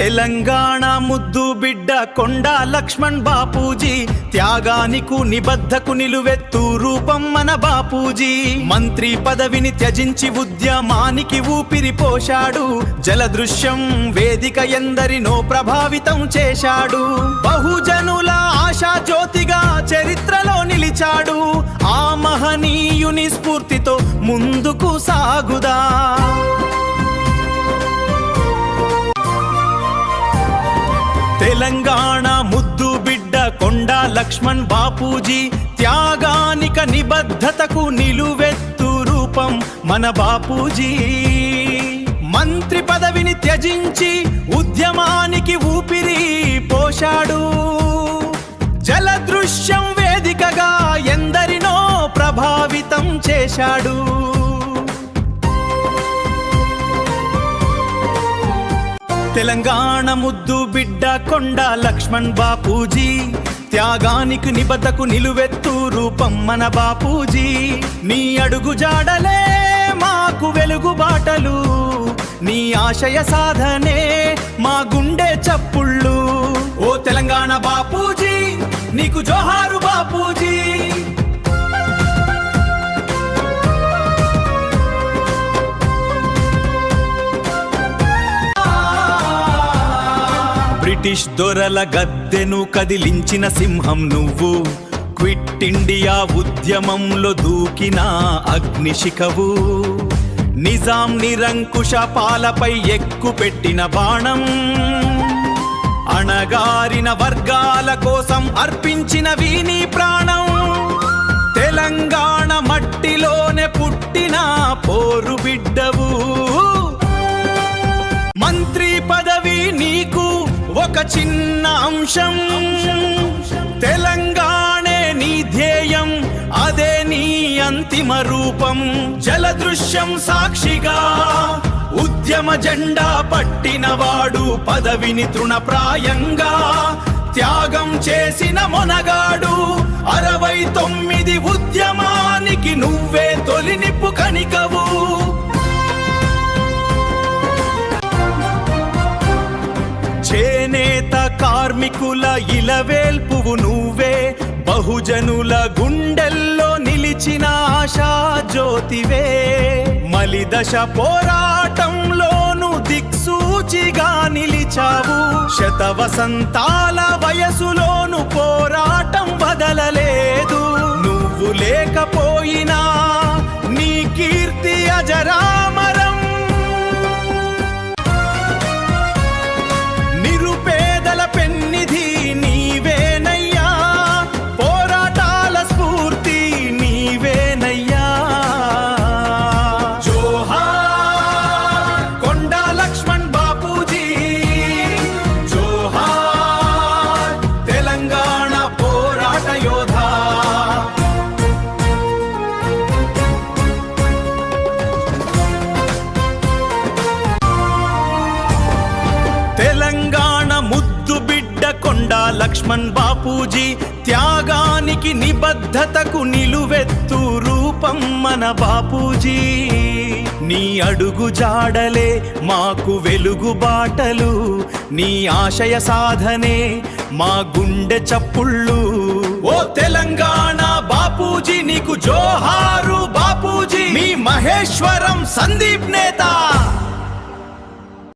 తెలంగాణ ముద్దు బిడ్డ కొండా లక్ష్మణ్ బాపూజీ, త్యాగానికు నిబద్ధకు నిలువెత్తు రూపం మన బాపూజీ. మంత్రి పదవిని త్యజించి ఉద్యమానికి ఊపిరి పోశాడు, జలదృశ్యం వేదిక ఎందరినో ప్రభావితం చేశాడు. బహుజనుల ఆశా జ్యోతిగా చరిత్రలో నిలిచాడు, ఆ మహనీయుని స్ఫూర్తితో ముందుకు సాగుదా. తెలంగాణ ముద్దు బిడ్డ కొండా లక్ష్మణ్ బాపూజీ, త్యాగానిక నిబద్ధతకు నిలువెత్తు రూపం మన బాపూజీ. మంత్రి పదవిని త్యజించి ఉద్యమానికి ఊపిరి పోశాడు, జలదృశ్యం వేదికగా ఎందరినో ప్రభావితం చేశాడు. తెలంగాణ ముద్దు బిడ్డ కొండా లక్ష్మణ్ బాపూజీ, త్యాగానికి నిబద్ధకు నిలువెత్తు రూపం మన బాపూజీ. నీ అడుగు జాడలే మాకు వెలుగు బాటలు, నీ ఆశయ సాధనే మా గుండె చప్పుళ్ళు. ఓ తెలంగాణ బాపూజీ, నీకు జోహారు బాపూజీ. బ్రిటిష్ దొరల గద్దెను కదిలించిన సింహం నువ్వు, క్విట్ ఇండియా ఉద్యమంలో దూకిన అగ్నిశిఖవు. నిజాం నిరంకుశ పాలపై ఎక్కుపెట్టిన బాణం, అణగారిన వర్గాల కోసం అర్పించిన వీని ప్రాణం. తెలంగాణ మట్టిలోనే పుట్టిన పోరు బిడ్డవు, మంత్రి పదవి నీకు ఒక చిన్న అంశం. తెలంగాణే నీ ధ్యేయం, అదే నీ అంతిమ రూపం. జలదృశ్యం సాక్షిగా ఉద్యమ జెండా పట్టినవాడు, పదవిని తృణప్రాయంగా త్యాగం చేసిన మొనగాడు. 69 ఉద్యమానికి నువ్వే తొలినిప్పు కణికవు. చేనేత కార్మికుల ఇలవేల్పువు నువ్వే, బహుజనుల గుండెల్లో నిలిచిన ఆశా జ్యోతివే. మలిదశ పోరాటంలోను దిక్సూచిగా నిలిచావు, శతవసంతాల వయసులోను పోరాటం వదలలేదు. నువ్వు లేకపోయినా నీ కీర్తి అజరామరం. పెన్నిధి నీవేనయ్యా, పోరాటాల స్ఫూర్తి నీవేనయ్యా. జోహార్ కొండా లక్ష్మణ్ బాపూజీ, జోహార్ తెలంగాణ పోరాట యోధా. తెలంగాణ ముద్దు బిడ్డ కొండా లక్ష్మణ్ బాపూజీ, త్యాగానికి నిబద్ధతకు నిలువెత్తు రూపం మన బాపూజీ. నీ అడుగు జాడలే మాకు వెలుగు బాటలు, నీ ఆశయ సాధనే మా గుండె చప్పుళ్ళు. ఓ తెలంగాణ బాపూజీ, నీకు జోహారు బాపూజీ. మీ మహేశ్వరం సందీప్ నేత.